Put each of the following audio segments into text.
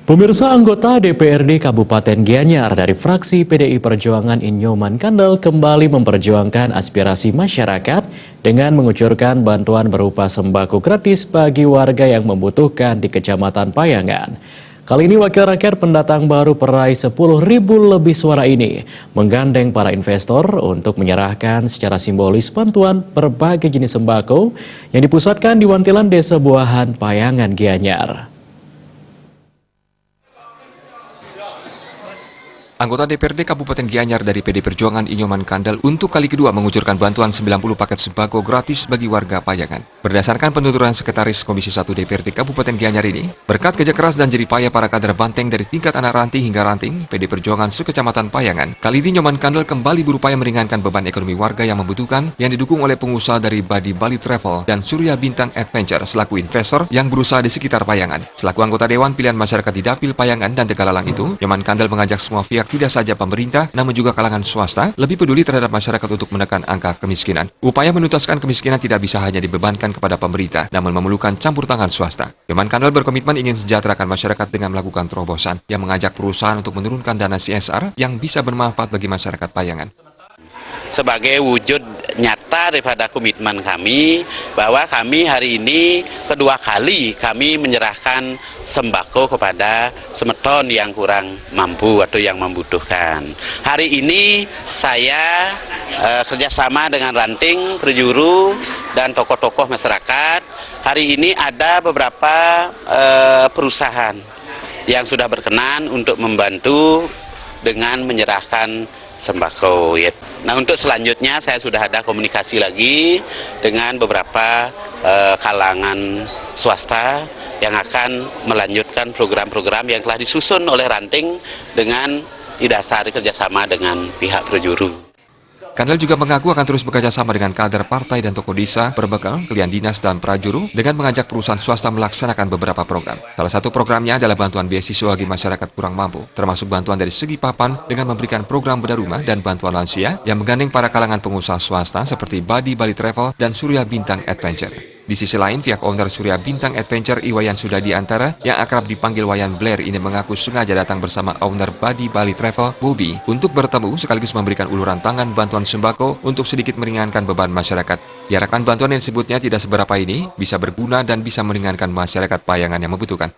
Pemirsa, anggota DPRD Kabupaten Gianyar dari fraksi PDI Perjuangan Inyoman Kandel kembali memperjuangkan aspirasi masyarakat dengan mengucurkan bantuan berupa sembako gratis bagi warga yang membutuhkan di Kecamatan Payangan. Kali ini wakil rakyat pendatang baru peraih 10.000 lebih suara ini menggandeng para investor untuk menyerahkan secara simbolis bantuan berbagai jenis sembako yang dipusatkan di Wantilan Desa Buahan Payangan Gianyar. Anggota DPRD Kabupaten Gianyar dari PD Perjuangan Inyoman Kandel untuk kali kedua mengucurkan bantuan 90 paket sembako gratis bagi warga Payangan. Berdasarkan penuturan Sekretaris Komisi 1 DPRD Kabupaten Gianyar ini, berkat kerja keras dan jeripaya para kader banteng dari tingkat anak ranting hingga ranting, PD Perjuangan sekecamatan Payangan, kali ini Inyoman Kandel kembali berupaya meringankan beban ekonomi warga yang membutuhkan yang didukung oleh pengusaha dari Badi Bali Travel dan Surya Bintang Adventure selaku investor yang berusaha di sekitar Payangan. Selaku anggota Dewan Pilihan Masyarakat di Dapil Payangan dan Tegalalang itu, Inyoman Kandel mengajak semua pihak tidak saja pemerintah, namun juga kalangan swasta, lebih peduli terhadap masyarakat untuk menekan angka kemiskinan. Upaya menuntaskan kemiskinan tidak bisa hanya dibebankan kepada pemerintah, namun memerlukan campur tangan swasta. Inyoman Kandel berkomitmen ingin sejahterakan masyarakat dengan melakukan terobosan, yang mengajak perusahaan untuk menurunkan dana CSR yang bisa bermanfaat bagi masyarakat Payangan. Sebagai wujud nyata daripada komitmen kami bahwa kami hari ini kedua kali kami menyerahkan sembako kepada semeton yang kurang mampu atau yang membutuhkan. Hari ini saya kerjasama dengan Ranting, Perjuru, dan tokoh-tokoh masyarakat. Hari ini ada beberapa perusahaan yang sudah berkenan untuk membantu dengan menyerahkan sembako. Nah, untuk selanjutnya saya sudah ada komunikasi lagi dengan beberapa kalangan swasta yang akan melanjutkan program-program yang telah disusun oleh Ranting dengan didasari kerjasama dengan pihak Perjuru. Kandel juga mengaku akan terus bekerja sama dengan kader partai dan tokoh desa, berbekal, pilihan dinas, dan prajuru dengan mengajak perusahaan swasta melaksanakan beberapa program. Salah satu programnya adalah bantuan beasiswa bagi masyarakat kurang mampu, termasuk bantuan dari segi papan dengan memberikan program bedah rumah dan bantuan lansia yang menggandeng para kalangan pengusaha swasta seperti Badi Bali Travel dan Surya Bintang Adventure. Di sisi lain, pihak owner Surya Bintang Adventure Iwayan Sudadiantara yang akrab dipanggil Wayan Blair ini mengaku sengaja datang bersama owner Badi Bali Travel, Bobby, untuk bertemu sekaligus memberikan uluran tangan bantuan sembako untuk sedikit meringankan beban masyarakat. Diharapkan bantuan yang disebutnya tidak seberapa ini bisa berguna dan bisa meringankan masyarakat Payangan yang membutuhkan.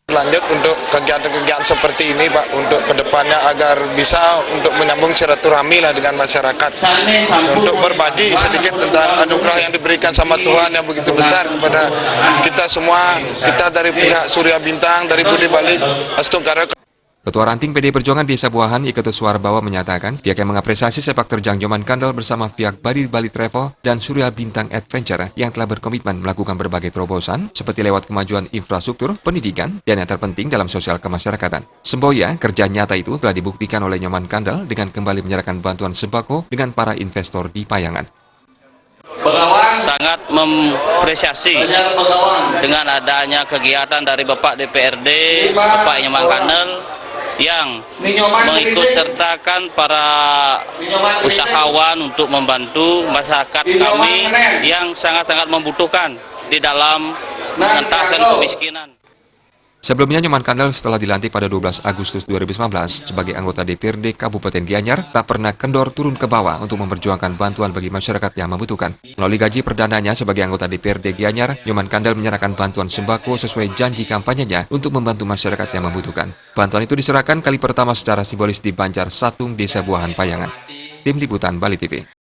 Lanjut untuk kegiatan-kegiatan seperti ini, Pak, untuk kedepannya agar bisa untuk menyambung silaturahmi lah dengan masyarakat, untuk berbagi sedikit tentang anugerah yang diberikan sama Tuhan yang begitu besar kepada kita semua, kita dari pihak Surya Bintang, dari Budi Bali, Astungkara. Ketua Ranting PD Perjuangan Desa Buahan Iketus Suarbawa menyatakan pihak yang mengapresiasi sepak terjang Inyoman Kandel bersama pihak Badi Bali Travel dan Surya Bintang Adventure yang telah berkomitmen melakukan berbagai terobosan seperti lewat kemajuan infrastruktur, pendidikan, dan yang terpenting dalam sosial kemasyarakatan. Semboya, kerja nyata itu telah dibuktikan oleh Inyoman Kandel dengan kembali menyerahkan bantuan sembako dengan para investor di Payangan. Sangat mengapresiasi dengan adanya kegiatan dari Bapak DPRD, Bapak Inyoman Kandel, yang mengikut sertakan para usahawan untuk membantu masyarakat kami yang sangat-sangat membutuhkan di dalam pengentasan kemiskinan. Sebelumnya, Inyoman Kandel setelah dilantik pada 12 Agustus 2019 sebagai anggota DPRD Kabupaten Gianyar tak pernah kendor turun ke bawah untuk memperjuangkan bantuan bagi masyarakat yang membutuhkan. Melalui gaji perdananya sebagai anggota DPRD Gianyar, Inyoman Kandel menyerahkan bantuan sembako sesuai janji kampanyenya untuk membantu masyarakat yang membutuhkan. Bantuan itu diserahkan kali pertama secara simbolis di Banjar Satung, Desa Buahan Payangan. Tim Liputan Bali TV.